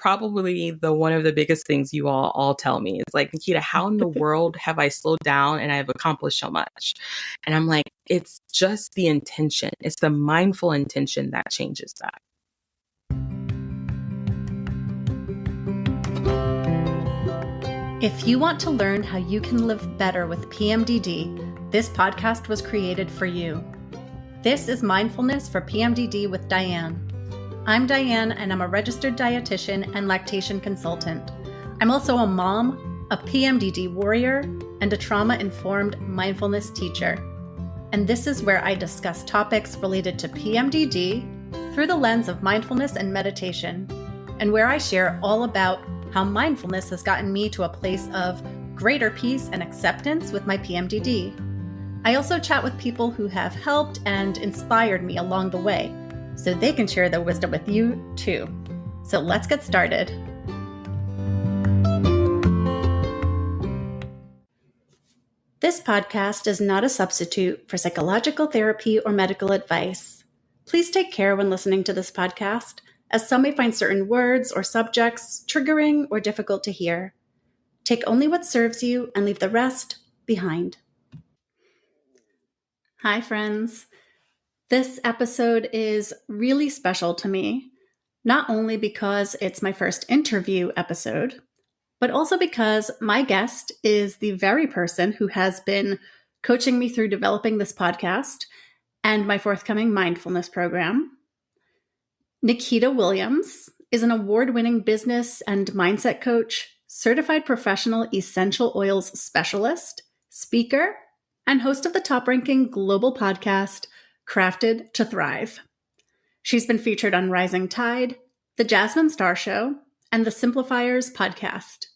probably one of the biggest things you all tell me. It's like, Nikita, how in the world have I slowed down and I've accomplished so much? And I'm like, it's just the intention. It's the mindful intention that changes that. If you want to learn how you can live better with PMDD, this podcast was created for you. This is Mindfulness for PMDD with Diane. I'm Diane, and I'm a registered dietitian and lactation consultant. I'm also a mom, a PMDD warrior, and a trauma-informed mindfulness teacher. And this is where I discuss topics related to PMDD through the lens of mindfulness and meditation, and where I share all about how mindfulness has gotten me to a place of greater peace and acceptance with my PMDD. I also chat with people who have helped and inspired me along the way, so they can share their wisdom with you too. So let's get started. This podcast is not a substitute for psychological therapy or medical advice. Please take care when listening to this podcast, as some may find certain words or subjects triggering or difficult to hear. Take only what serves you and leave the rest behind. Hi, friends. This episode is really special to me, not only because it's my first interview episode, but also because my guest is the very person who has been coaching me through developing this podcast and my forthcoming mindfulness program. Nikita Williams is an award-winning business and mindset coach, certified professional essential oils specialist, speaker, and host of the top-ranking global podcast, Crafted to Thrive. She's been featured on Rising Tide, The Jasmine Star Show, and the Simplifiers podcast.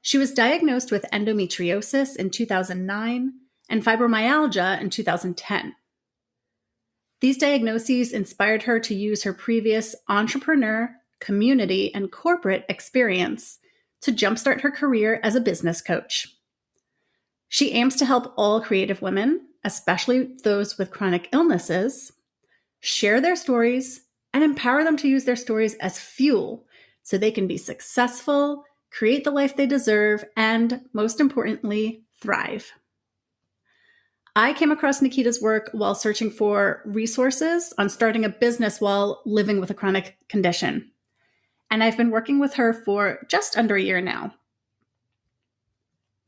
She was diagnosed with endometriosis in 2009 and fibromyalgia in 2010. These diagnoses inspired her to use her previous entrepreneur, community, and corporate experience to jumpstart her career as a business coach. She aims to help all creative women, especially those with chronic illnesses, share their stories and empower them to use their stories as fuel so they can be successful, create the life they deserve, and, most importantly, thrive. I came across Nikita's work while searching for resources on starting a business while living with a chronic condition. And I've been working with her for just under a year now.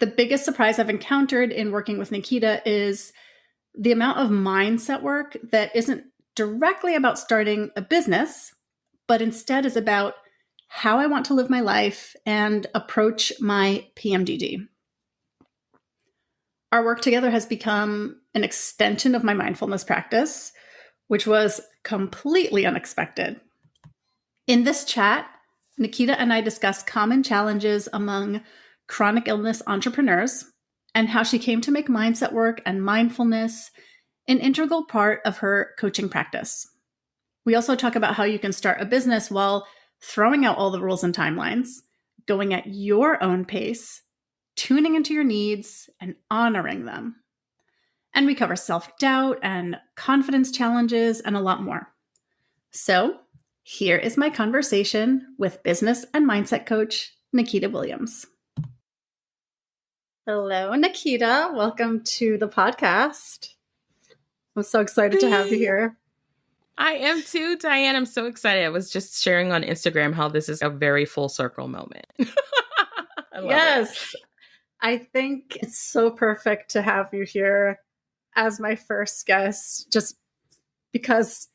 The biggest surprise I've encountered in working with Nikita is the amount of mindset work that isn't directly about starting a business, but instead is about how I want to live my life and approach my PMDD. Our work together has become an extension of my mindfulness practice, which was completely unexpected. In this chat, Nikita and I discussed common challenges among chronic illness entrepreneurs and how she came to make mindset work and mindfulness an integral part of her coaching practice. We also talk about how you can start a business while throwing out all the rules and timelines, going at your own pace, tuning into your needs, and honoring them. And we cover self-doubt and confidence challenges and a lot more. So here is my conversation with business and mindset coach, Nikita Williams. Hello, Nikita. Welcome to the podcast. I'm so excited to have you here. I am too, Diane. I'm so excited. I was just sharing on Instagram how this is a very full circle moment. I love it. I think it's so perfect to have you here as my first guest, just because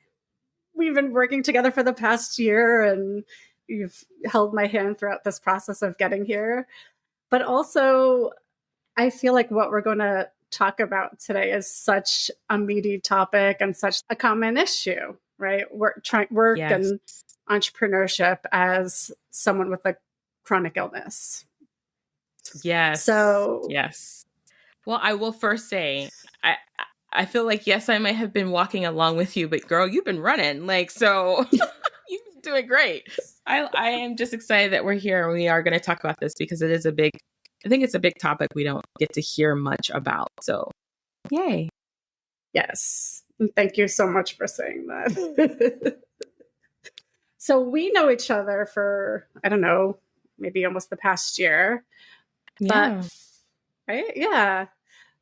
we've been working together for the past year and you've held my hand throughout this process of getting here. But also, I feel like what we're going to talk about today is such a meaty topic and such a common issue, right? Work Yes. And entrepreneurship as someone with a chronic illness. Yes. So, yes. Well, I will first say, I feel like, yes, I might have been walking along with you, but girl, you've been running. So you've been doing great. I am just excited that we're here and we are going to talk about this because I think it's a big topic we don't get to hear much about. So yay. Yes. Thank you so much for saying that. So we know each other for, I don't know, maybe almost the past year. Yeah. But, right? Yeah.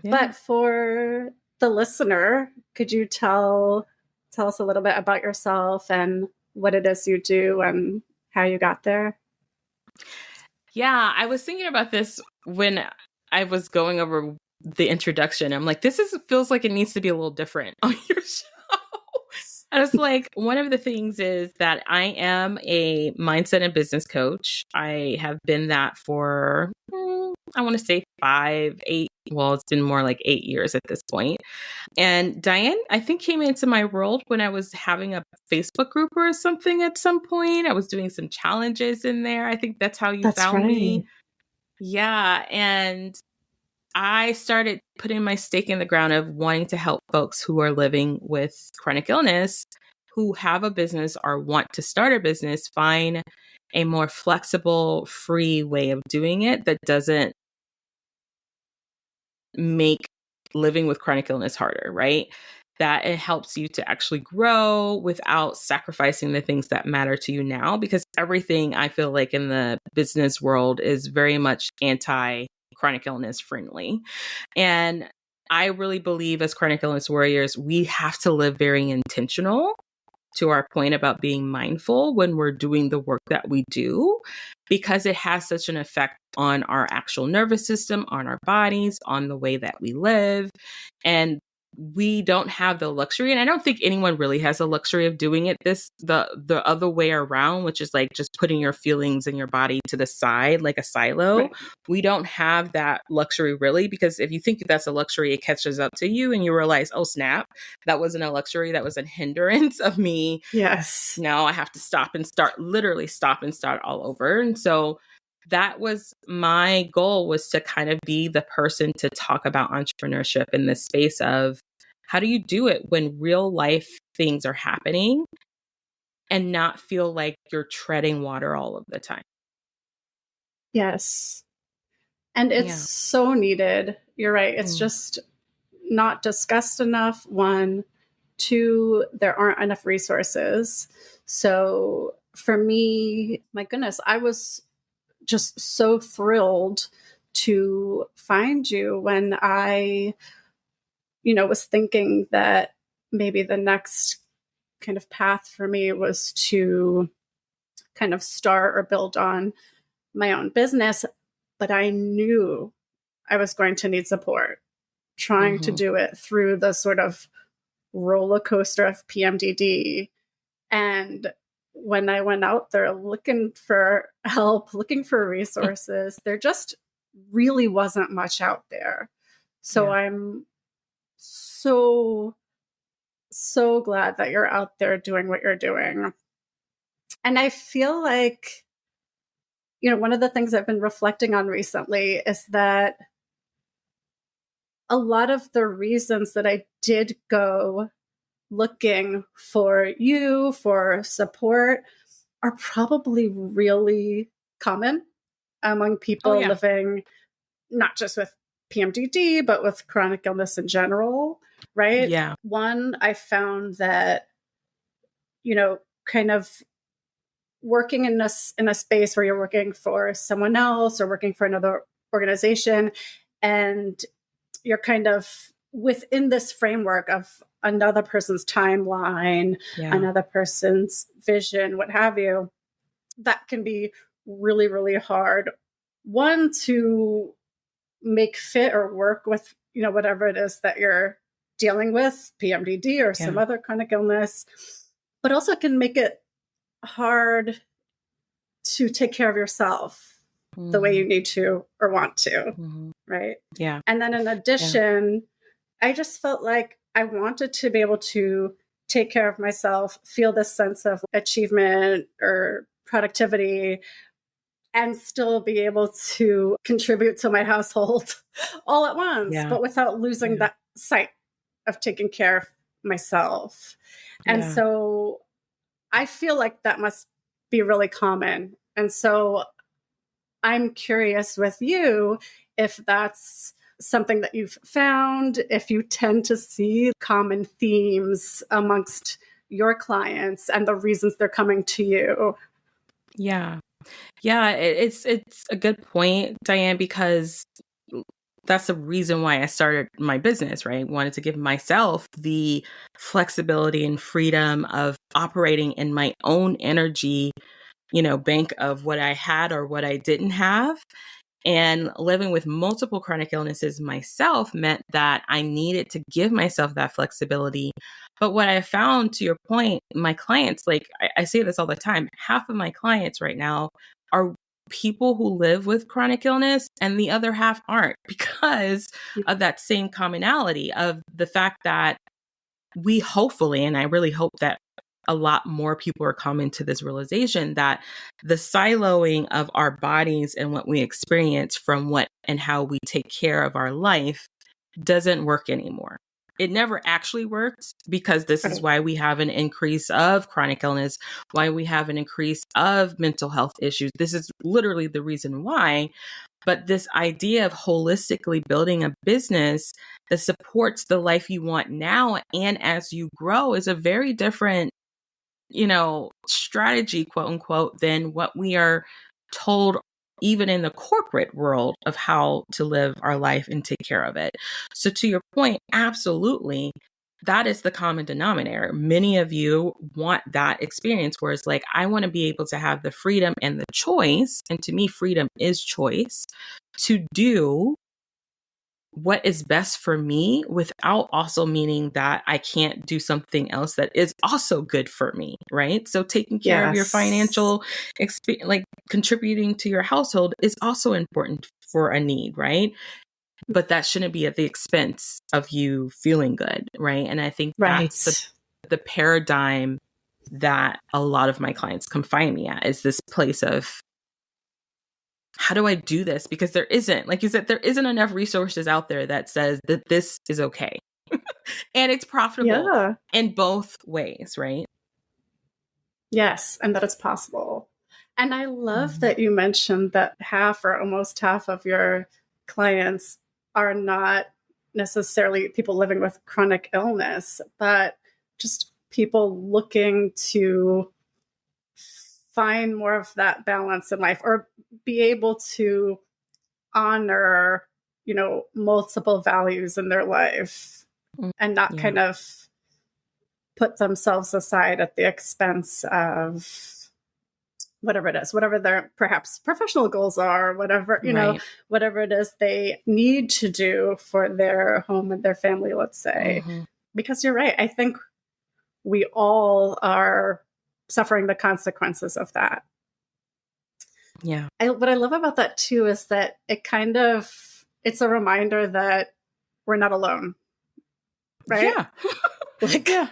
Yeah. But for the listener, could you tell us a little bit about yourself and what it is you do and how you got there? Yeah, I was thinking about this when I was going over the introduction. I'm like, feels like it needs to be a little different on your show. I was like, one of the things is that I am a mindset and business coach. I have been that for, I want to say 5, 8. Well, it's been more like 8 years at this point. And Diane, I think, came into my world when I was having a Facebook group or something at some point. I was doing some challenges in there. I think that's how you That's found me. right. Yeah. And I started putting my stake in the ground of wanting to help folks who are living with chronic illness, who have a business or want to start a business, find a more flexible, free way of doing it that doesn't make living with chronic illness harder, right? That it helps you to actually grow without sacrificing the things that matter to you now, because everything I feel like in the business world is very much anti chronic illness friendly. And I really believe as chronic illness warriors, we have to live very intentional, to our point about being mindful when we're doing the work that we do, because it has such an effect on our actual nervous system, on our bodies, on the way that we live. And we don't have the luxury, and I don't think anyone really has the luxury of doing it the other way around, which is like just putting your feelings and your body to the side like a silo. Right. We don't have that luxury really, because if you think that's a luxury, it catches up to you and you realize, oh snap, that wasn't a luxury, that was a hindrance of me. Yes. Now I have to literally stop and start all over. And so that was my goal, was to kind of be the person to talk about entrepreneurship in this space of how do you do it when real life things are happening and not feel like you're treading water all of the time. Yes. And it's so needed. You're right. It's just not discussed enough. 1, 2, there aren't enough resources. So for me, my goodness, I was just so thrilled to find you when I, was thinking that maybe the next kind of path for me was to kind of start or build on my own business. But I knew I was going to need support trying to do it through the sort of roller coaster of PMDD. And when I went out there looking for help, looking for resources, there just really wasn't much out there. So I'm so glad that you're out there doing what you're doing. And I feel like, one of the things I've been reflecting on recently is that a lot of the reasons that I did go looking for you for support are probably really common among people living not just with PMDD, but with chronic illness in general, right? Yeah. One, I found that, kind of working in a space where you're working for someone else or working for another organization, and you're kind of within this framework of another person's timeline, another person's vision, what have you, that can be really, really hard. One, to make fit or work with, whatever it is that you're dealing with, PMDD or some other chronic illness, but also can make it hard to take care of yourself the way you need to or want to, right? Yeah. And then in addition, I just felt like I wanted to be able to take care of myself, feel this sense of achievement or productivity, and still be able to contribute to my household all at once, but without losing that sight of taking care of myself. And so I feel like that must be really common. And so I'm curious with you if that's something that you've found, if you tend to see common themes amongst, your clients and the reasons they're coming to you. Yeah. Yeah, it's a good point, Diane, because that's the reason why I started my business, right? I wanted to give myself the flexibility and freedom of operating in my own energy, bank of what I had or what I didn't have. And living with multiple chronic illnesses myself meant that I needed to give myself that flexibility. But what I found, to your point, my clients, like I say this all the time, half of my clients right now are people who live with chronic illness and the other half aren't, because of that same commonality of the fact that we hopefully, and I really hope that a lot more people are coming to this realization, that the siloing of our bodies and what we experience from what and how we take care of our life doesn't work anymore. It never actually worked, because this is why we have an increase of chronic illness, why we have an increase of mental health issues. This is literally the reason why. But this idea of holistically building a business that supports the life you want now and as you grow is a very different, strategy, quote unquote, than what we are told, even in the corporate world, of how to live our life and take care of it. So to your point, absolutely, that is the common denominator. Many of you want that experience where it's like, I want to be able to have the freedom and the choice. And to me, freedom is choice to do what is best for me without also meaning that I can't do something else that is also good for me, right? So taking care of your financial experience, like contributing to your household, is also important for a need, right? But that shouldn't be at the expense of you feeling good, right? And I think that's the paradigm that a lot of my clients come find me at, is this place of, how do I do this? Because there isn't, like you said, there isn't enough resources out there that says that this is okay. And it's profitable in both ways, right? Yes, and that it's possible. And I love that you mentioned that half or almost half of your clients are not necessarily people living with chronic illness, but just people looking to find more of that balance in life, or be able to honor, multiple values in their life, and not kind of put themselves aside at the expense of whatever it is, whatever their perhaps professional goals are, whatever, whatever it is they need to do for their home and their family, let's say. Because you're right. I think we all are suffering the consequences of that. Yeah. What I love about that too is that it's a reminder that we're not alone. Right? Yeah.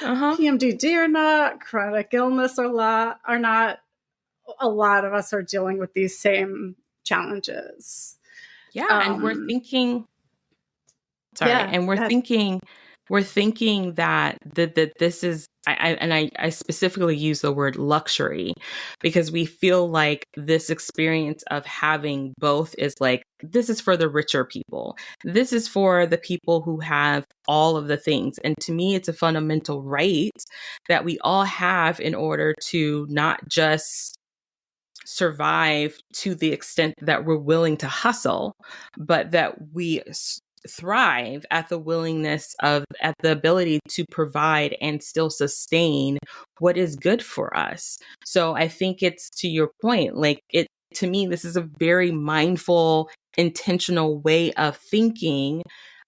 PMDD or not, chronic illness or are not, a lot of us are dealing with these same challenges. Yeah. And we're thinking, we're thinking that this is, I specifically use the word luxury, because we feel like this experience of having both is like, this is for the richer people. This is for the people who have all of the things. And to me, it's a fundamental right that we all have in order to not just survive to the extent that we're willing to hustle, but that we thrive at the at the ability to provide and still sustain what is good for us. So I think it's, to your point, like to me, this is a very mindful, intentional way of thinking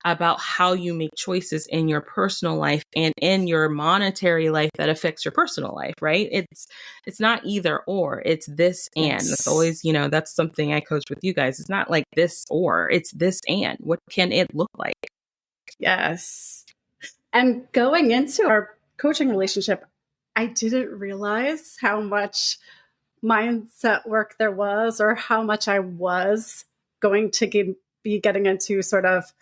about how you make choices in your personal life and in your monetary life that affects your personal life, right? It's not either or, it's this and. It's always, that's something I coach with you guys. It's not like this or, it's this and. What can it look like? Yes. And going into our coaching relationship, I didn't realize how much mindset work there was, or how much I was going to be getting into sort of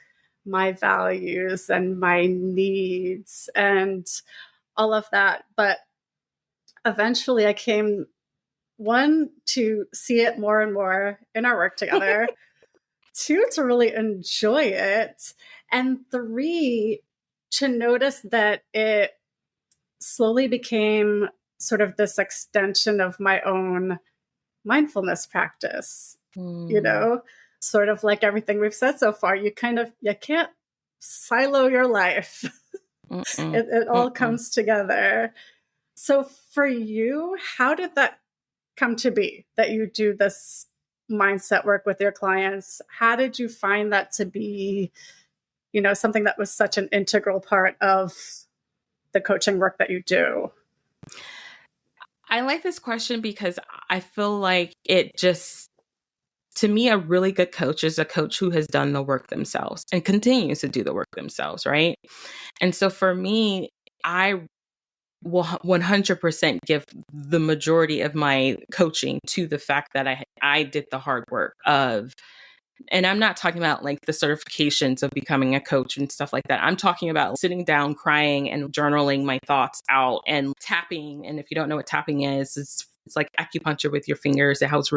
my values and my needs and all of that. But eventually I came, one, to see it more and more in our work together, two, to really enjoy it, and three, to notice that it slowly became sort of this extension of my own mindfulness practice, sort of like everything we've said so far. You can't silo your life. It all comes together. So for you, how did that come to be, that you do this mindset work with your clients? How did you find that to be, something that was such an integral part of the coaching work that you do? I like this question because I feel like it just, to me, a really good coach is a coach who has done the work themselves and continues to do the work themselves, right? And so for me, I will 100% give the majority of my coaching to the fact that I did the hard work of, and I'm not talking about like the certifications of becoming a coach and stuff like that. I'm talking about sitting down, crying and journaling my thoughts out and tapping. And if you don't know what tapping is, it's like acupuncture with your fingers. It helps,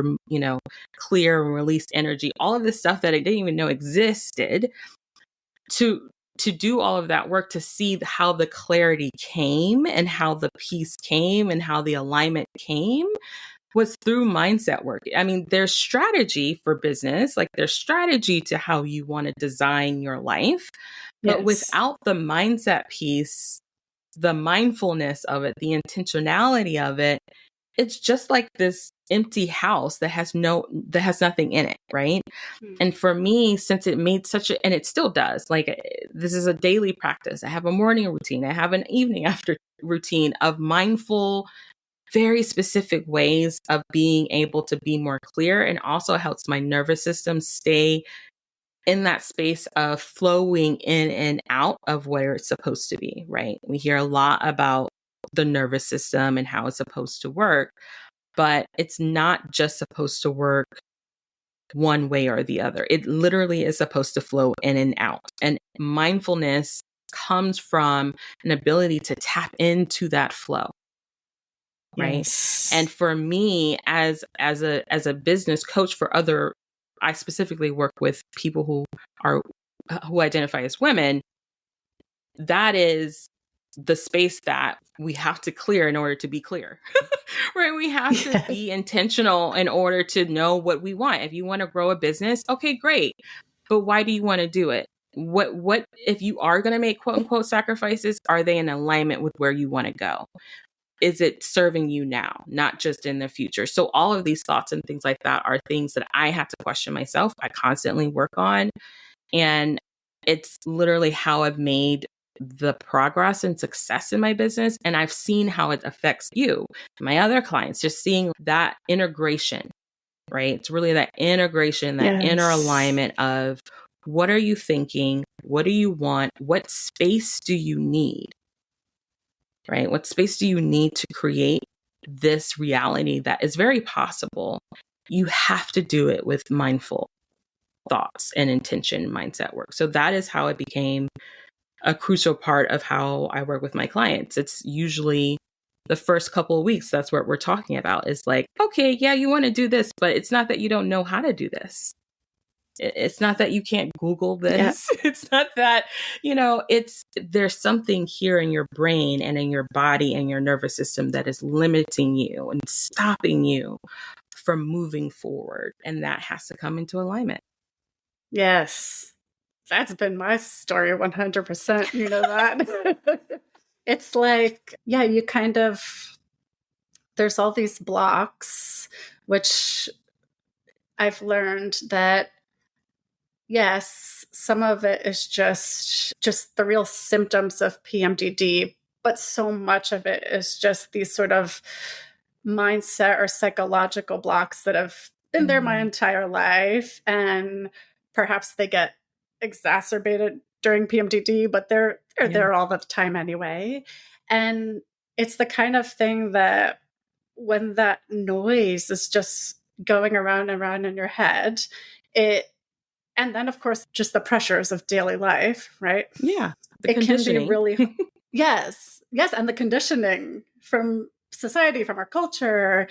clear and release energy, all of this stuff that I didn't even know existed. To do all of that work, to see how the clarity came and how the peace came and how the alignment came, was through mindset work. I mean, there's strategy for business, like there's strategy to how you want to design your life. But without the mindset piece, the mindfulness of it, the intentionality of it, it's just like this empty house that has nothing in it, right? And for me, since it made and it still does, like this is a daily practice. I have a morning routine. I have an evening after routine of mindful, very specific ways of being able to be more clear, and also helps my nervous system stay in that space of flowing in and out of where it's supposed to be, right? We hear a lot about the nervous system and how it's supposed to work, but it's not just supposed to work one way or the other. It literally is supposed to flow in and out. And mindfulness comes from an ability to tap into that flow. Right. Yes. And for me, as a business coach I specifically work with people who identify as women. That is the space that we have to clear in order to be clear, right? We have to be intentional in order to know what we want. If you want to grow a business, okay, great. But why do you want to do it? What if you are going to make quote unquote sacrifices, are they in alignment with where you want to go? Is it serving you now, not just in the future? So all of these thoughts and things like that are things that I have to question myself. I constantly work on, and it's literally how I've made the progress and success in my business. And I've seen how it affects you, my other clients, just seeing that integration, right? It's really that integration, that inner alignment of what are you thinking? What do you want? What space do you need? Right? What space do you need to create this reality that is very possible? You have to do it with mindful thoughts and intention mindset work. So that is how it became a crucial part of how I work with my clients. It's usually the first couple of weeks. That's what we're talking about, is like, okay, yeah, you want to do this, but it's not that you don't know how to do this. It's not that you can't Google this. Yeah. It's not that, there's something here in your brain and in your body and your nervous system that is limiting you and stopping you from moving forward. And that has to come into alignment. Yes. That's been my story 100%. You know that. It's like, you there's all these blocks, which I've learned that, yes, some of it is just the real symptoms of PMDD, but so much of it is just these sort of mindset or psychological blocks that have been there my entire life. And perhaps they get exacerbated during PMDD, but they're there all the time anyway. And it's the kind of thing that when that noise is just going around and around in your head, and then of course just the pressures of daily life, right? Yeah. It can be really yes. And the conditioning from society, from our culture,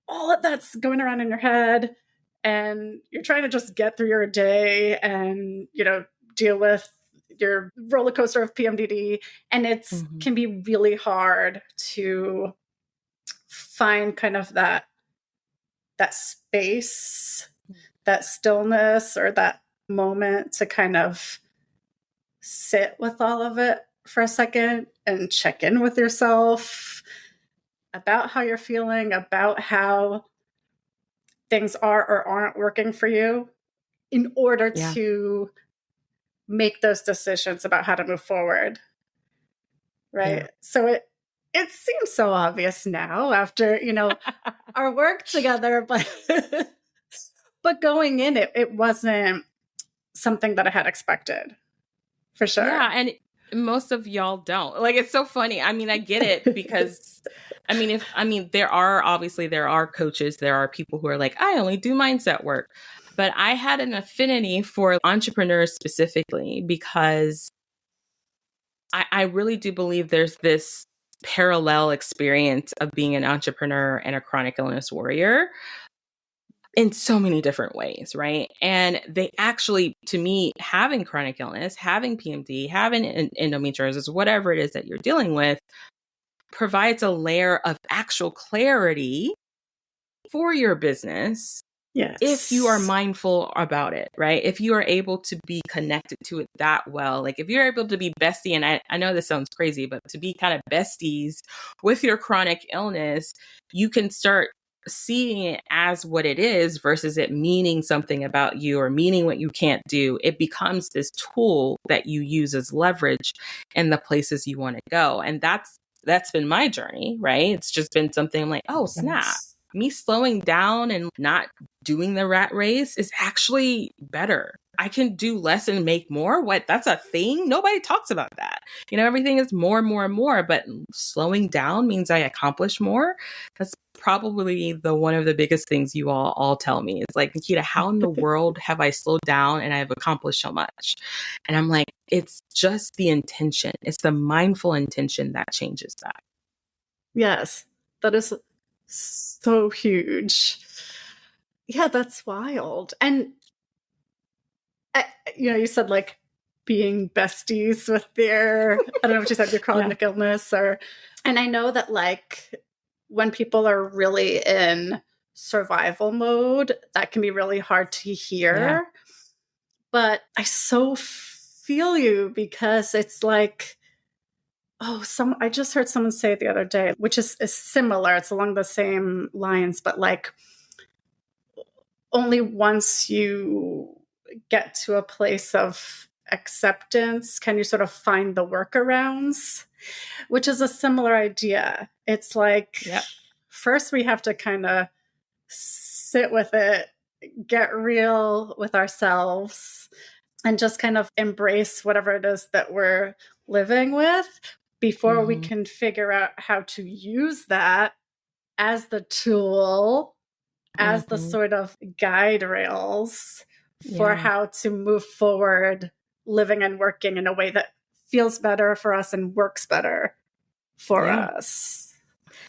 all of that's going around in your head, and you're trying to just get through your day and, deal with your roller coaster of PMDD. And it can be really hard to find kind of that space, that stillness, or that moment to kind of sit with all of it for a second and check in with yourself about how you're feeling, about how things are or aren't working for you, in order to make those decisions about how to move forward. Right. Yeah. So it seems so obvious now after, our work together, but going in, it wasn't something that I had expected, for sure. Yeah, and most of y'all don't. Like, it's so funny. I mean, I get it because there are coaches, there are people who are like, I only do mindset work. But I had an affinity for entrepreneurs specifically because I really do believe there's this parallel experience of being an entrepreneur and a chronic illness warrior in so many different ways, right? And they actually, to me, having chronic illness, having PMD, having endometriosis, whatever it is that you're dealing with, provides a layer of actual clarity for your business. Yes. If you are mindful about it, right? If you are able to be connected to it that well, like if you're able to be bestie, and I know this sounds crazy, but to be kind of besties with your chronic illness, you can start seeing it as what it is versus it meaning something about you or meaning what you can't do. It becomes this tool that you use as leverage in the places you want to go. And that's been my journey, right? It's just been something I'm like, oh, snap. Yes. Me slowing down and not doing the rat race is actually better. I can do less and make more. What? That's a thing? Nobody talks about that. Everything is more and more and more, but slowing down means I accomplish more. That's probably one of the biggest things you all tell me. It's like, Nikita, how in the world have I slowed down and I've accomplished so much? And I'm like, it's just the intention. It's the mindful intention that changes that. Yes, that is so huge. Yeah, that's wild. And you said like being besties with I don't know what you said, your chronic illness, and I know that like when people are really in survival mode, that can be really hard to hear. Yeah. But I so feel you, because it's like, I just heard someone say it the other day, which is similar. It's along the same lines, but like only once you get to a place of acceptance can you sort of find the workarounds, which is a similar idea. It's like, first we have to kind of sit with it, get real with ourselves, and just kind of embrace whatever it is that we're living with before we can figure out how to use that as the tool, as the sort of guide rails for how to move forward, living and working in a way that feels better for us and works better for us.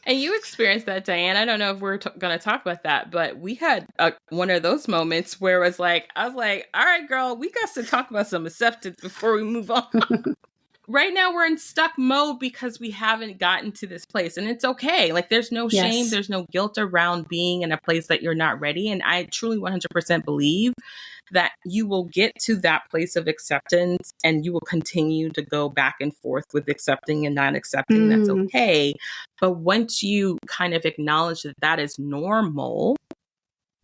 And you experienced that, Diane. I don't know if we're going to talk about that, but we had one of those moments where I was like, all right, girl, we got to talk about some acceptance before we move on. Right now we're in stuck mode because we haven't gotten to this place, and it's okay. Like, there's no shame, there's no guilt around being in a place that you're not ready. And I truly 100% believe that you will get to that place of acceptance, and you will continue to go back and forth with accepting and not accepting. That's okay. But once you kind of acknowledge that that is normal,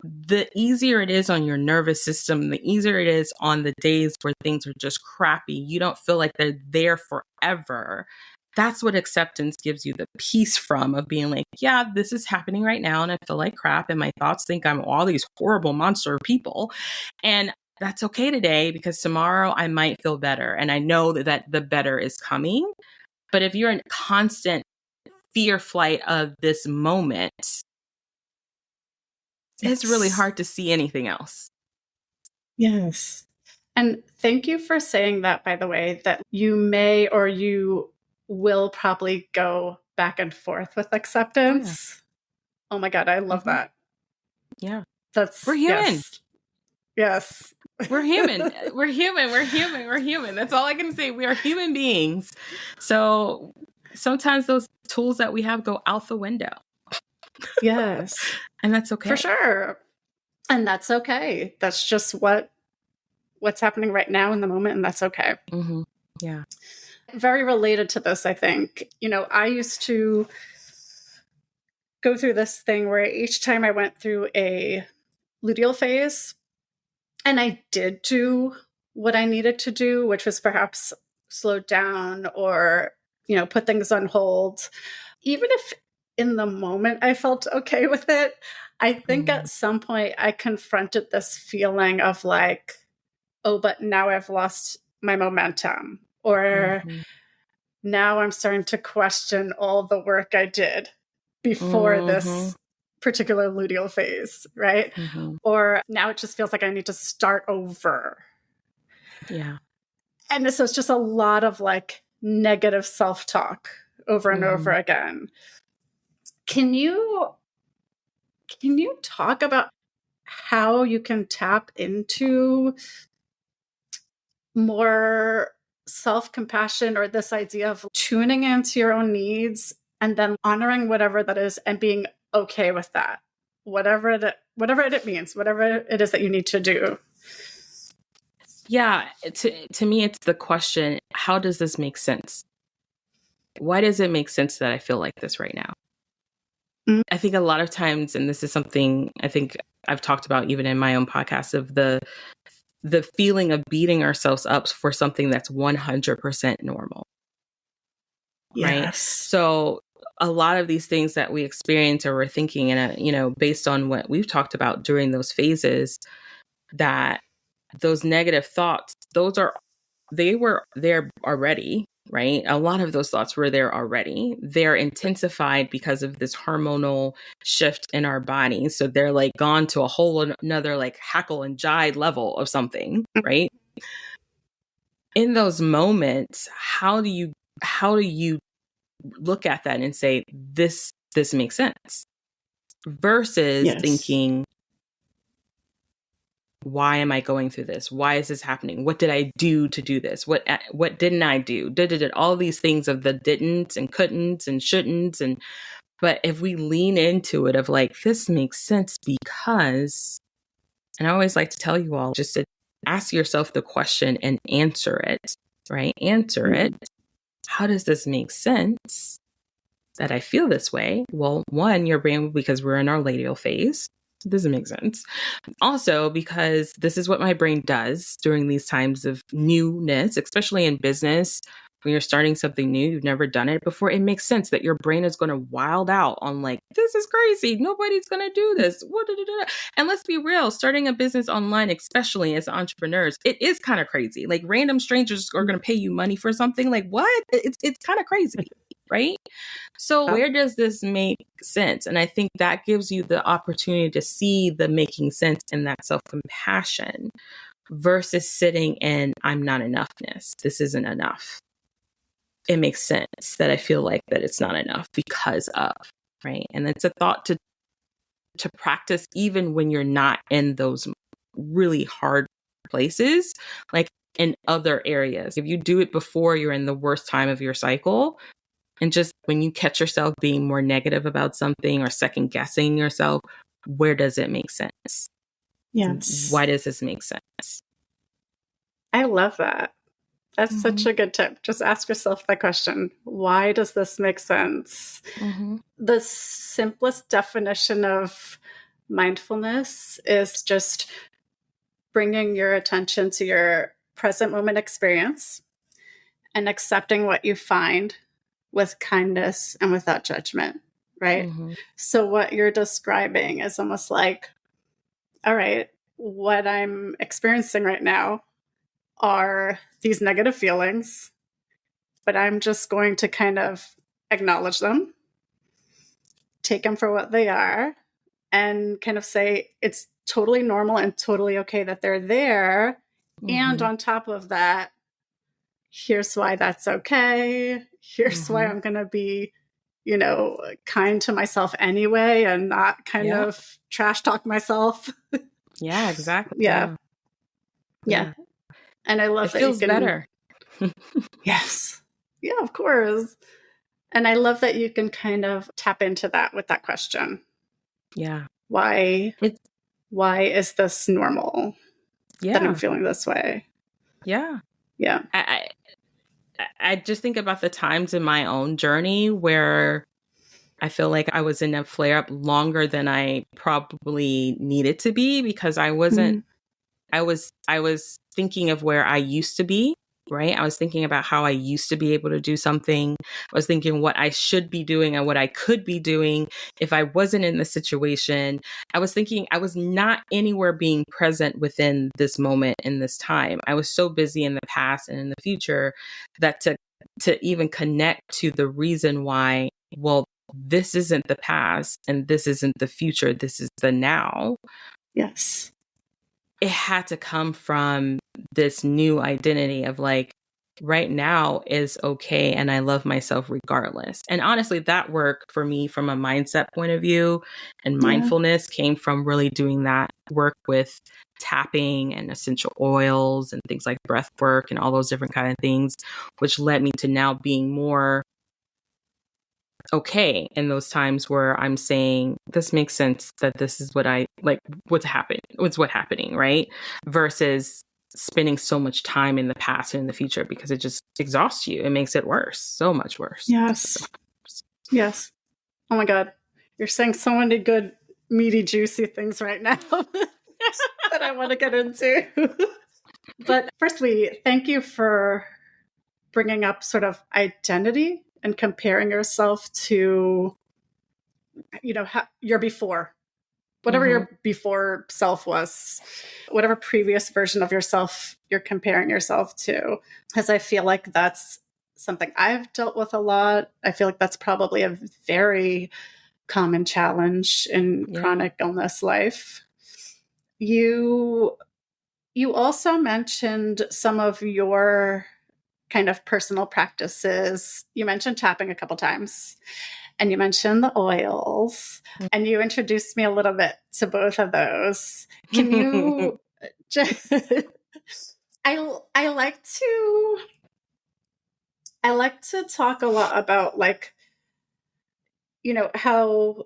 the easier it is on your nervous system, the easier it is on the days where things are just crappy. You don't feel like they're there forever. That's what acceptance gives you the peace from, of being like, yeah, this is happening right now and I feel like crap and my thoughts think I'm all these horrible monster people. And that's okay today, because tomorrow I might feel better. And I know that the better is coming. But if you're in constant fear flight of this moment, it's really hard to see anything else. Yes. And thank you for saying that, by the way, that you may or you will probably go back and forth with acceptance. Oh my God, I love that. Yeah. We're human. Yes. We're human. We're human. We're human. We're human. That's all I can say. We are human beings. So sometimes those tools that we have go out the window. Yes. And that's okay. For sure. And that's okay. That's just what's happening right now in the moment, and that's okay. Mm-hmm. Yeah. Very related to this, I think. I used to go through this thing where each time I went through a luteal phase, and I did do what I needed to do, which was perhaps slow down or, put things on hold. Even if in the moment I felt okay with it, I think at some point I confronted this feeling of like, oh, but now I've lost my momentum, or now I'm starting to question all the work I did before this particular luteal phase, right? Or now it just feels like I need to start over. Yeah. And so it's just a lot of like negative self-talk over and over again. Can you talk about how you can tap into more self-compassion, or this idea of tuning into your own needs and then honoring whatever that is and being okay with that, whatever it means, whatever it is that you need to do? Yeah. To me, it's the question, how does this make sense? Why does it make sense that I feel like this right now? I think a lot of times, and this is something I think I've talked about even in my own podcast, of the feeling of beating ourselves up for something that's 100% normal. Yes. Right? So a lot of these things that we experience or we're thinking, and based on what we've talked about during those phases, that those negative thoughts, they were there already, right? A lot of those thoughts were there already. They're intensified because of this hormonal shift in our body. So they're like gone to a whole another like hackle and jive level of something, right? In those moments, how do you look at that and say, this makes sense, versus thinking, why am I going through this? Why is this happening? What did I do to do this? What didn't I do? Did all these things of the didn't and couldn't and shouldn't. But if we lean into it of like, this makes sense because, and I always like to tell you all, just to ask yourself the question and answer it, right? Answer it. How does this make sense that I feel this way? Well, one, your brain, because we're in our luteal phase, doesn't make sense. Also, because this is what my brain does during these times of newness, especially in business. When you're starting something new, you've never done it before, it makes sense that your brain is going to wild out on like, this is crazy. Nobody's going to do this. And let's be real, starting a business online, especially as entrepreneurs, it is kind of crazy. Like random strangers are going to pay you money for something. Like what? It's kind of crazy, right? So where does this make sense? And I think that gives you the opportunity to see the making sense in that self-compassion versus sitting in I'm not enoughness. This isn't enough. It makes sense that I feel like that it's not enough because of, right? And it's a thought to practice even when you're not in those really hard places, like in other areas. If you do it before you're in the worst time of your cycle, and just when you catch yourself being more negative about something or second guessing yourself, where does it make sense? Yes. Why does this make sense? I love that. That's such a good tip. Just ask yourself that question. Why does this make sense? The simplest definition of mindfulness is just bringing your attention to your present moment experience and accepting what you find with kindness and without judgment, right? So what you're describing is almost like, all right, what I'm experiencing right now are these negative feelings, but I'm just going to kind of acknowledge them, take them for what they are, and kind of say it's totally normal and totally okay that they're there. And on top of that, here's why that's okay. Here's why I'm going to be, kind to myself anyway and not kind of trash talk myself. Yeah, exactly. Yeah. Yeah. And I love It that you feels can. better. Yes. Yeah, of course. And I love that you can kind of tap into that with that question. Yeah. Why It's is this normal that I'm yeah. feeling this way? Yeah. Yeah. I just think about the times in my own journey where I feel like I was in a flare up longer than I probably needed to be because I wasn't Mm-hmm. I was thinking of where I used to be, right? I was thinking about how I used to be able to do something. I was thinking what I should be doing and what I could be doing if I wasn't in the situation. I was thinking I was not anywhere being present within this moment in this time. I was so busy in the past and in the future that to even connect to the reason why, well, this isn't the past and this isn't the future, this is the now. Yes. It had to come from this new identity of like, right now is okay and I love myself regardless. And honestly, that work for me from a mindset point of view and Yeah. mindfulness came from really doing that work with tapping and essential oils and things like breath work and all those different kind of things, which led me to now being more okay in those times where I'm saying this makes sense that this is what I like what's happening, right? Versus spending so much time in the past and in the future because it just exhausts you. It makes it worse, so much worse. Yes. Yes. Oh my God. You're saying so many good, meaty, juicy things right now that I want to get into. But firstly, thank you for bringing up sort of identity and comparing yourself to, your before, whatever Mm-hmm. your before self was, whatever previous version of yourself you're comparing yourself to. Because I feel like that's something I've dealt with a lot. I feel like that's probably a very common challenge in Yeah. chronic illness life. You also mentioned some of your kind of personal practices. You mentioned tapping a couple times, and you mentioned the oils, and you introduced me a little bit to both of those. Can you just I like to talk a lot about, like, how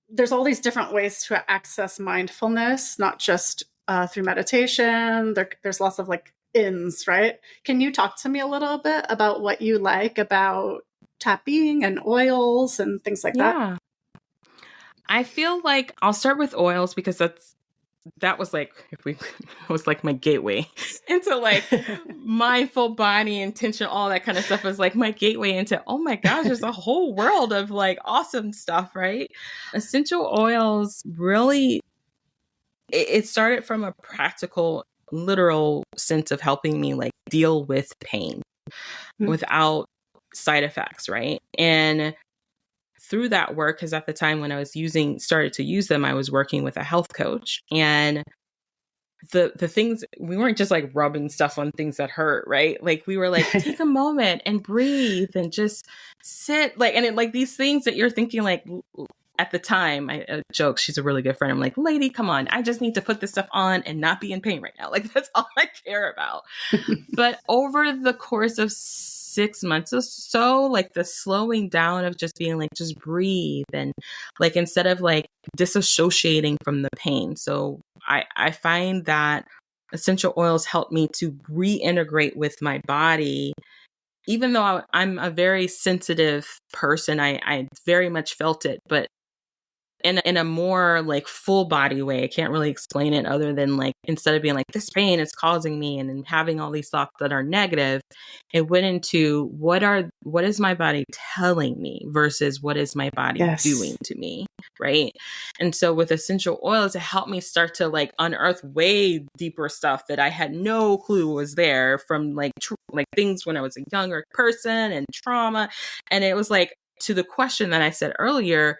there's all these different ways to access mindfulness, not just through meditation. There's lots of like ins, right? Can you talk to me a little bit about what you like about tapping and oils and things like that? Yeah. I feel like I'll start with oils because that was like was like my gateway into like mindful body intention, all that kind of stuff was like my gateway into, oh my gosh, there's a whole world of like awesome stuff, right? Essential oils really, it started from a practical, literal sense of helping me like deal with pain without side effects, right? And through that work, because at the time when I was started to use them, I was working with a health coach, and the things, we weren't just like rubbing stuff on things that hurt, right? Like we were like, take a moment and breathe and just sit, like, and it, like these things that you're thinking like at the time, I joke, she's a really good friend. I'm like, lady, come on, I just need to put this stuff on and not be in pain right now. Like that's all I care about. But over the course of 6 months or so, like the slowing down of just being like, just breathe, and like instead of like disassociating from the pain. So I find that essential oils help me to reintegrate with my body. Even though I'm a very sensitive person, I very much felt it, but in a more like full body way. I can't really explain it other than like, instead of being like, this pain is causing me and having all these thoughts that are negative, it went into what is my body telling me versus what is my body doing to me, right? And so with essential oils, it helped me start to like unearth way deeper stuff that I had no clue was there from like like things when I was a younger person and trauma. And it was like, to the question that I said earlier,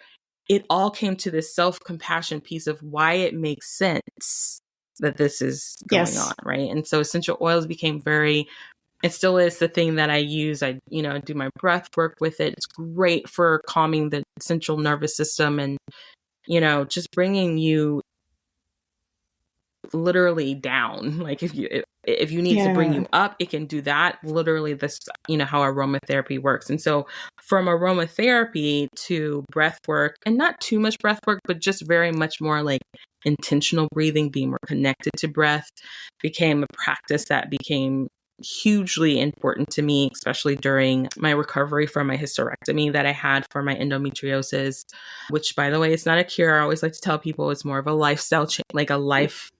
it all came to this self-compassion piece of why it makes sense that this is going on, right? And so essential oils became it still is the thing that I use. I, do my breath work with it. It's great for calming the central nervous system and, just bringing you literally down. Like if you need to bring you up, it can do that. Literally, this, how aromatherapy works. And so from aromatherapy to breath work, and not too much breath work, but just very much more like intentional breathing, being more connected to breath, became a practice that became hugely important to me, especially during my recovery from my hysterectomy that I had for my endometriosis, which, by the way, it's not a cure. I always like to tell people it's more of a lifestyle change, like a life.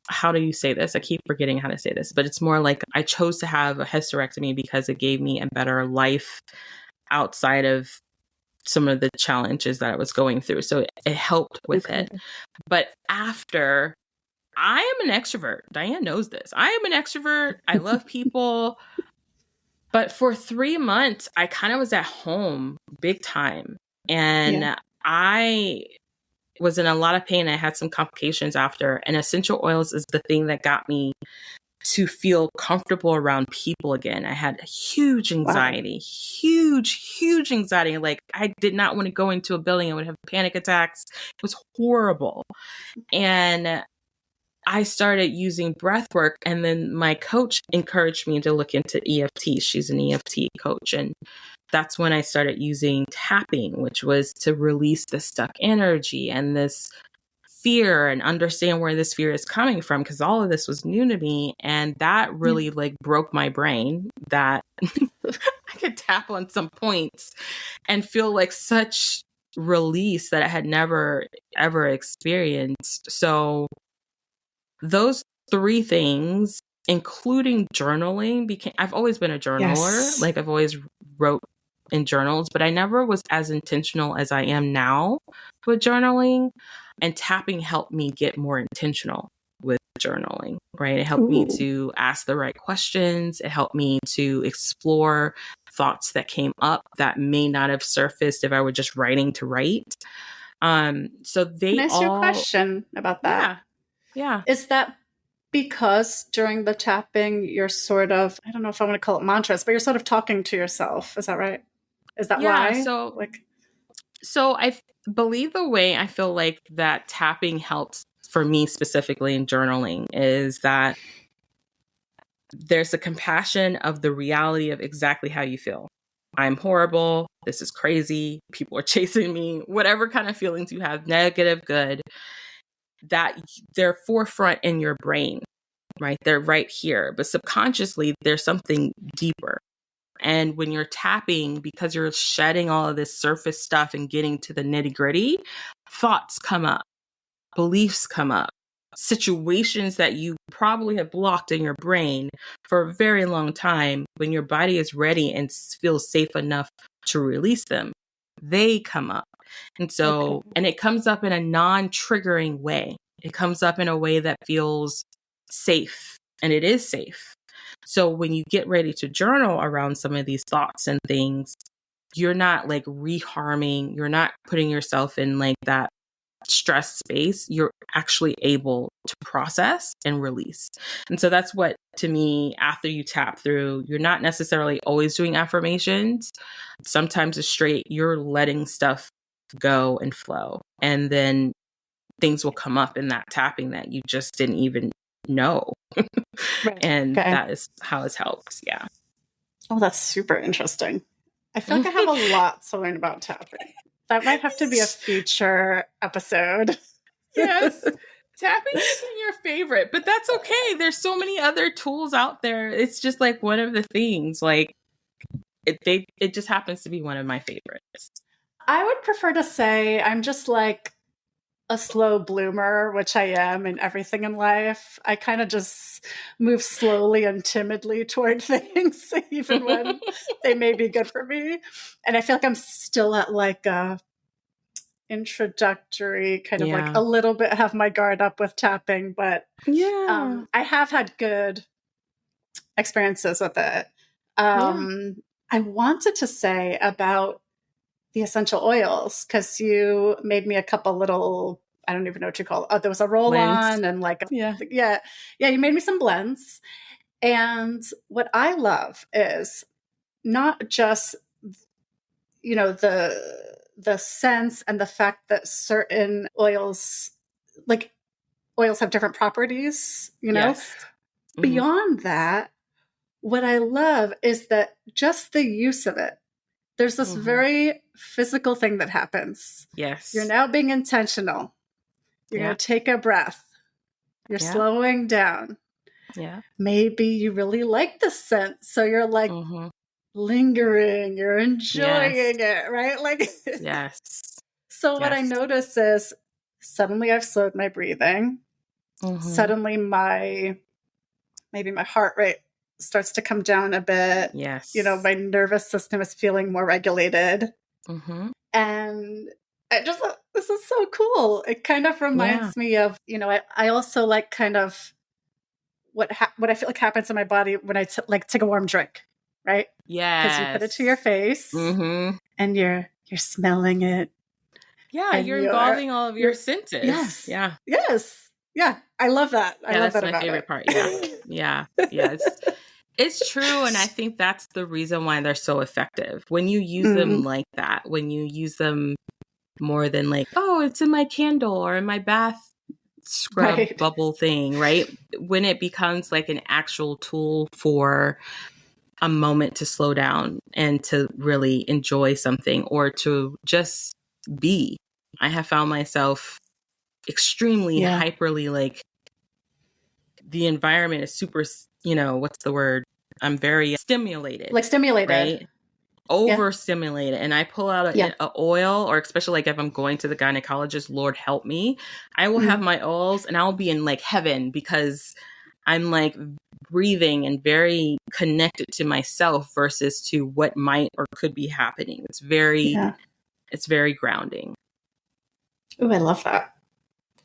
How do you say this? I keep forgetting how to say this, but it's more like I chose to have a hysterectomy because it gave me a better life outside of some of the challenges that I was going through. So it helped with it. But after, I am an extrovert. Diane knows this. I am an extrovert. I love people. But for 3 months, I kind of was at home big time. And I was in a lot of pain. I had some complications after. And essential oils is the thing that got me to feel comfortable around people again. I had huge anxiety, huge anxiety. Like I did not want to go into a building. I would have panic attacks. It was horrible. And I started using breath work, and then my coach encouraged me to look into EFT. She's an EFT coach. And that's when I started using tapping, which was to release the stuck energy and this fear and understand where this fear is coming from, because all of this was new to me. And that really like broke my brain that I could tap on some points and feel like such release that I had never, ever experienced. So those 3 things, including journaling, I've always been a journaler. Like I've always wrote in journals, but I never was as intentional as I am now with journaling. And tapping helped me get more intentional with journaling, right? It helped me to ask the right questions. It helped me to explore thoughts that came up that may not have surfaced if I were just writing to write. So they Can I ask you a question about that? Yeah. Is that because during the tapping, you're sort of, I don't know if I want to call it mantras, but you're sort of talking to yourself. Is that right? Is that why? So I believe the way I feel like that tapping helps for me specifically in journaling is that there's a compassion of the reality of exactly how you feel. I'm horrible. This is crazy. People are chasing me. Whatever kind of feelings you have, negative, good, that they're forefront in your brain, right? They're right here. But subconsciously, there's something deeper. And when you're tapping, because you're shedding all of this surface stuff and getting to the nitty gritty, thoughts come up, beliefs come up, situations that you probably have blocked in your brain for a very long time. When your body is ready and feels safe enough to release them, they come up. And so, and it comes up in a non-triggering way. It comes up in a way that feels safe, and it is safe. So when you get ready to journal around some of these thoughts and things, you're not like reharming, you're not putting yourself in like that stress space. You're actually able to process and release. And so that's what, to me, after you tap through, you're not necessarily always doing affirmations. Sometimes it's straight, you're letting stuff go and flow. And then things will come up in that tapping that you just didn't even know. And that is how it's helped. Yeah. Oh, that's super interesting. I feel like I have a lot to learn about tapping. That might have to be a future episode. Yes. Tapping isn't your favorite, but that's okay. There's so many other tools out there. It's just like one of the things, like it just happens to be one of my favorites. I would prefer to say I'm just like a slow bloomer, which I am in everything in life. I kind of just move slowly and timidly toward things, even when they may be good for me. And I feel like I'm still at like a introductory kind of like a little bit have my guard up with tapping, but I have had good experiences with it. I wanted to say about the essential oils, because you made me a couple little, I don't even know what you call it. Oh, there was a roll on and like, you made me some blends. And what I love is not just, the sense and the fact that certain oils, like oils have different properties, Yes. Beyond that, what I love is that just the use of it, there's this very physical thing that happens. You're Yes. now being intentional. You're going to take a breath. You're slowing down. Yeah. Maybe you really like the scent. So you're like lingering, you're enjoying it, right? Like, yes. So what I notice is suddenly I've slowed my breathing. Suddenly maybe my heart rate starts to come down a bit. Yes. My nervous system is feeling more regulated. And this is so cool. It kind of reminds me of, I also like kind of what I feel like happens in my body when I take a warm drink, right? Yeah. Because you put it to your face and you're smelling it. Yeah, you're involving all of your senses. Yes. Yeah. Yes. Yeah. I love that. I love that about it. That's my favorite part. Yeah. Yeah. It's true. And I think that's the reason why they're so effective. When you use them like that, when you use them more than like, oh, it's in my candle or in my bath scrub bubble thing, right? When it becomes like an actual tool for a moment to slow down and to really enjoy something or to just be. I have found myself extremely hyperly like the environment is super, what's the word? I'm very stimulated. Like stimulated. Right? Overstimulated. And I pull out a oil, or especially like if I'm going to the gynecologist, Lord help me, I will have my oils and I'll be in like heaven because I'm like breathing and very connected to myself versus to what might or could be happening. It's very grounding. Oh, I love that.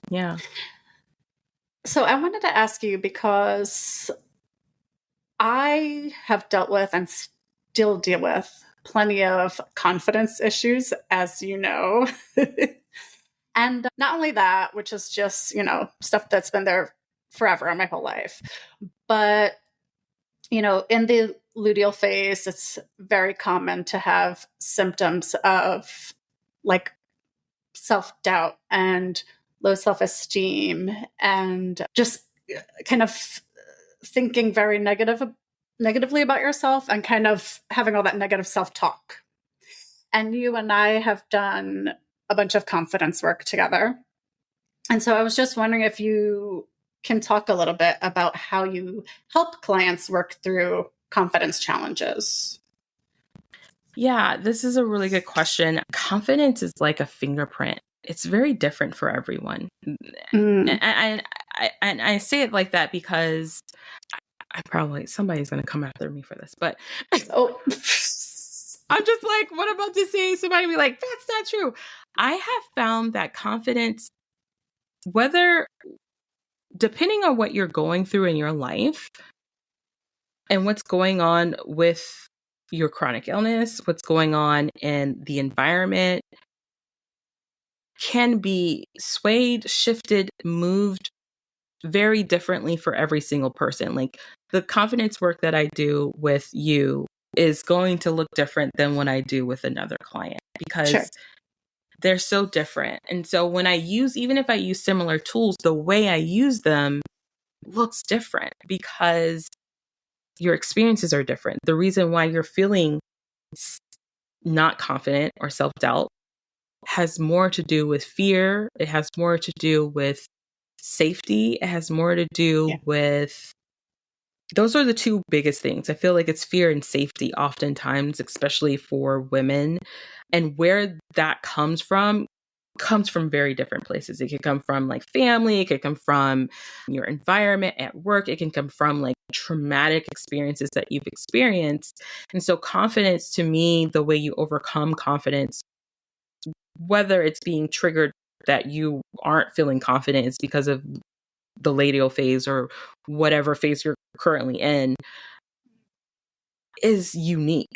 Yeah. So I wanted to ask you, because I have dealt with and still deal with plenty of confidence issues, as you know. And not only that, which is just, stuff that's been there forever, my whole life, but, in the luteal phase, it's very common to have symptoms of like self-doubt and low self-esteem and just kind of thinking very negatively about yourself and kind of having all that negative self-talk. And you and I have done a bunch of confidence work together. And so I was just wondering if you can talk a little bit about how you help clients work through confidence challenges. Yeah, this is a really good question. Confidence is like a fingerprint. It's very different for everyone. And I say it like that because I probably, somebody's going to come after me for this, but I'm just like, what I'm about to say, somebody be like, that's not true. I have found that confidence, depending on what you're going through in your life and what's going on with your chronic illness, what's going on in the environment, can be swayed, shifted, moved very differently for every single person. Like the confidence work that I do with you is going to look different than what I do with another client because they're so different. And so when even if I use similar tools, the way I use them looks different because your experiences are different. The reason why you're feeling not confident or self-doubt has more to do with fear. It has more to do with safety. It has more to do with, those are the two biggest things. I feel like it's fear and safety oftentimes, especially for women. And where that comes from very different places. It can come from like family, it could come from your environment at work, it can come from like traumatic experiences that you've experienced. And so confidence, to me, the way you overcome confidence, whether it's being triggered that you aren't feeling confident is because of the luteal phase or whatever phase you're currently in, is unique.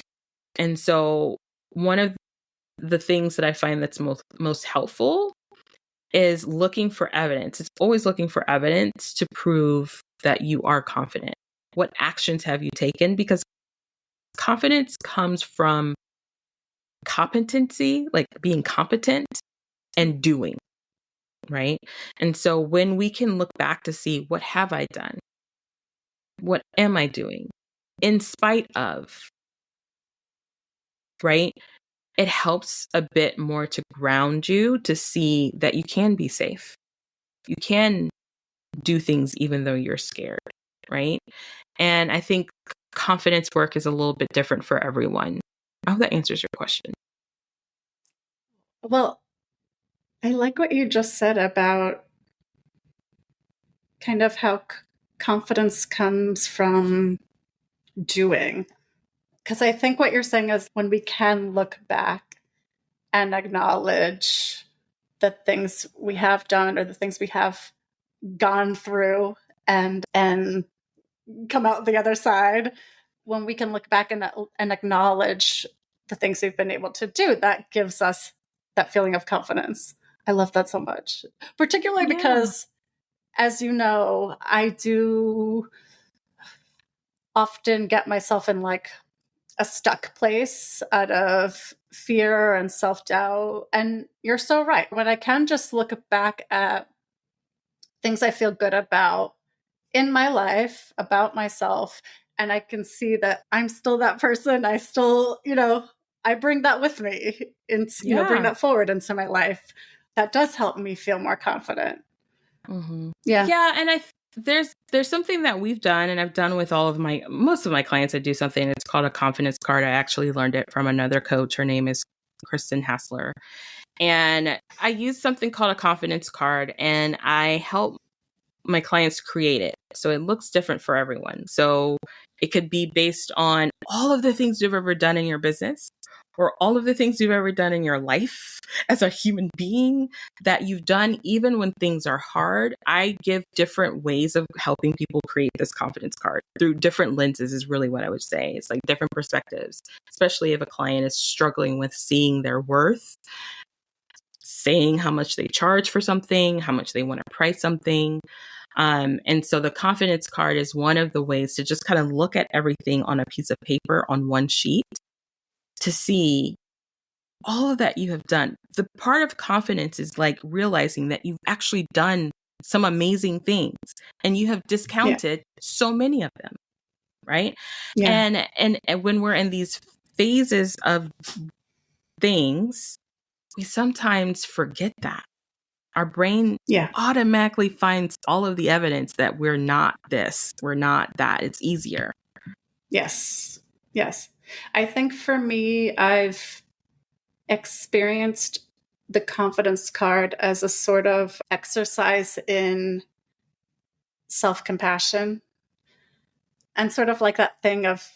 And so one of the things that I find that's most helpful is looking for evidence. It's always looking for evidence to prove that you are confident. What actions have you taken? Because confidence comes from competency, like being competent and doing. right? And so when we can look back to see, what have I done? What am I doing? In spite of, right? It helps a bit more to ground you to see that you can be safe. You can do things even though you're scared, right? And I think confidence work is a little bit different for everyone. I hope that answers your question. Well, I like what you just said about kind of how confidence comes from doing. Because I think what you're saying is when we can look back and acknowledge the things we have done or the things we have gone through and come out the other side, when we can look back and acknowledge the things we've been able to do, that gives us that feeling of confidence. I love that so much, particularly because, as you know, I do often get myself in like a stuck place out of fear and self-doubt. And you're so right. When I can just look back at things I feel good about in my life, about myself, and I can see that I'm still that person. I still, I bring that with me and, bring that forward into my life. That does help me feel more confident. Mm-hmm. Yeah. Yeah. And there's something that we've done, and I've done with most of my clients. I do something. It's called a confidence card. I actually learned it from another coach. Her name is Kristen Hassler. And I use something called a confidence card, and I help my clients create it. So it looks different for everyone. So it could be based on all of the things you've ever done in your business, or all of the things you've ever done in your life as a human being that you've done even when things are hard. I give different ways of helping people create this confidence card through different lenses is really what I would say. It's like different perspectives, especially if a client is struggling with seeing their worth, saying how much they charge for something, how much they want to price something. And so the confidence card is one of the ways to just kind of look at everything on a piece of paper on one sheet to see all of that you have done. The part of confidence is like realizing that you've actually done some amazing things and you have discounted so many of them. Right. Yeah. And when we're in these phases of things, we sometimes forget that. Our brain automatically finds all of the evidence that we're not this, we're not that. It's easier. Yes. Yes. I think for me, I've experienced the confidence card as a sort of exercise in self-compassion and sort of like that thing of,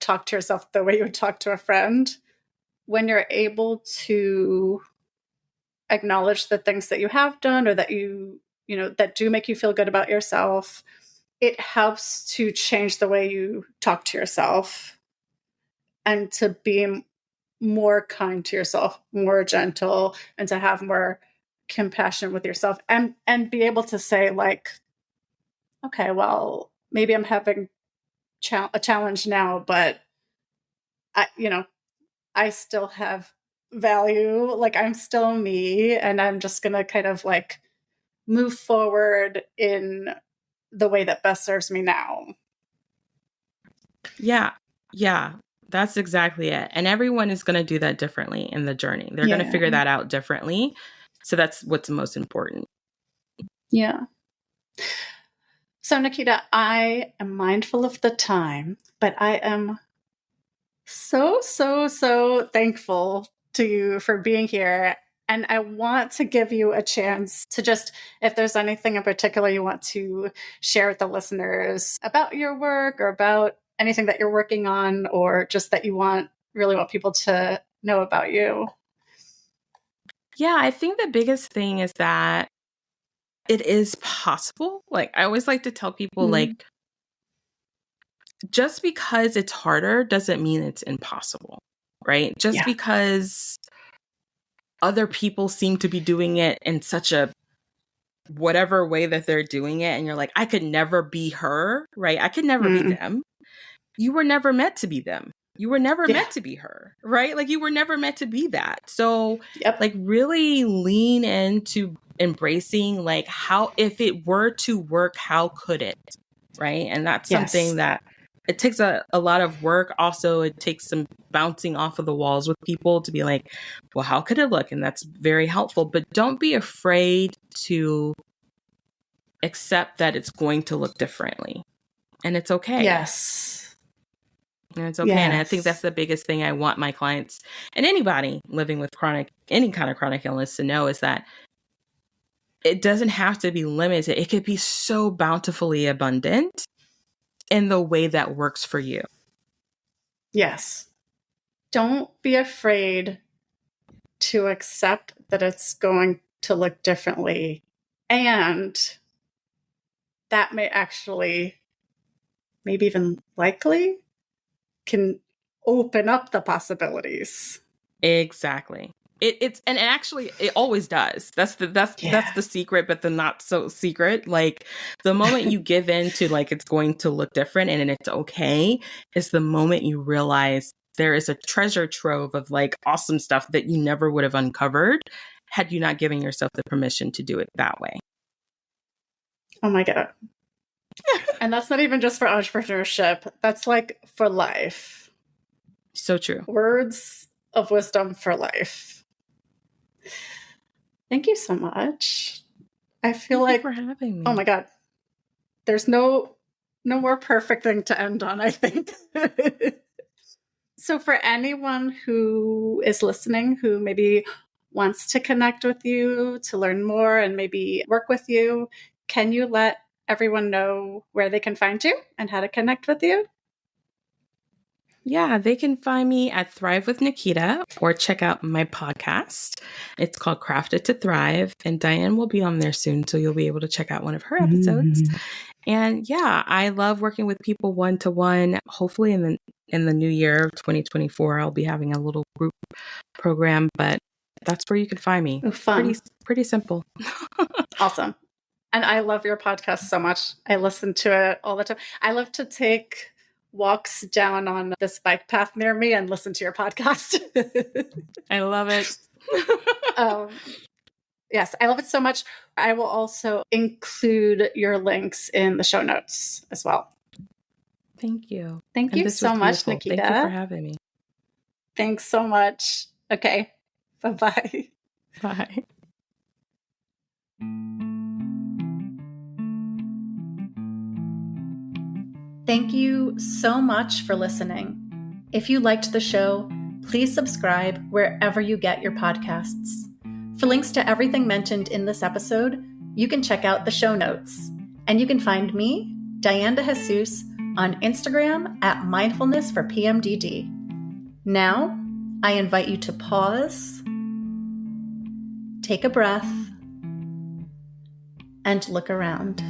talk to yourself the way you would talk to a friend. When you're able to acknowledge the things that you have done or that that do make you feel good about yourself, it helps to change the way you talk to yourself and to be more kind to yourself, more gentle, and to have more compassion with yourself and be able to say like, okay, well, maybe I'm having a challenge now, but I still have value. Like I'm still me, and I'm just going to kind of like move forward in the way that best serves me now. Yeah. Yeah. That's exactly it. And everyone is going to do that differently in the journey. They're going to figure that out differently. So that's what's most important. Yeah. So Nikita, I am mindful of the time, but I am so, so, so thankful to you for being here. And I want to give you a chance to just, if there's anything in particular you want to share with the listeners about your work or about anything that you're working on, or just that you really want people to know about you. Yeah, I think the biggest thing is that it is possible. Like I always like to tell people, like, just because it's harder doesn't mean it's impossible, right? Just because other people seem to be doing it in such a whatever way that they're doing it, and you're like, I could never be her, right? I could never be them. You were never meant to be them. You were never meant to be her, right? Like you were never meant to be that. So like really lean into embracing like how, if it were to work, how could it? Right. And that's something that it takes a lot of work. Also, it takes some bouncing off of the walls with people to be like, well, how could it look? And that's very helpful. But don't be afraid to accept that it's going to look differently. And it's okay. Yes. And it's okay. Yes. And I think that's the biggest thing I want my clients and anybody living with any kind of chronic illness to know is that it doesn't have to be limited. It could be so bountifully abundant in the way that works for you. Yes. Don't be afraid to accept that it's going to look differently. And that may actually, maybe even likely, can open up the possibilities. Exactly. It always does. That's the secret, but the not so secret. Like the moment you give in to like it's going to look different and it's okay, is the moment you realize there is a treasure trove of like awesome stuff that you never would have uncovered had you not given yourself the permission to do it that way. Oh my God. And that's not even just for entrepreneurship. That's like for life. So true. Words of wisdom for life. Thank you so much. I feel Thank you for having me. Oh my God. There's no more perfect thing to end on, I think. So for anyone who is listening, who maybe wants to connect with you, to learn more and maybe work with you, can you let everyone know where they can find you and how to connect with you? Yeah, they can find me at Thrive with Nikita or check out my podcast. It's called Crafted to Thrive, and Diane will be on there soon, so you'll be able to check out one of her episodes. Mm-hmm. And yeah, I love working with people one-to-one. Hopefully in the new year of 2024, I'll be having a little group program, but that's where you can find me. Oh, fun. Pretty simple. Awesome. And I love your podcast so much. I listen to it all the time. I love to take walks down on this bike path near me and listen to your podcast. I love it. Yes, I love it so much. I will also include your links in the show notes as well. Thank you. Thank you so much, Nikita. Thank you for having me. Thanks so much. Okay. Bye-bye. Bye. Thank you so much for listening. If you liked the show, please subscribe wherever you get your podcasts. For links to everything mentioned in this episode, you can check out the show notes. And you can find me, Diane de Jesus, on Instagram at Mindfulness for PMDD. Now, I invite you to pause, take a breath, and look around.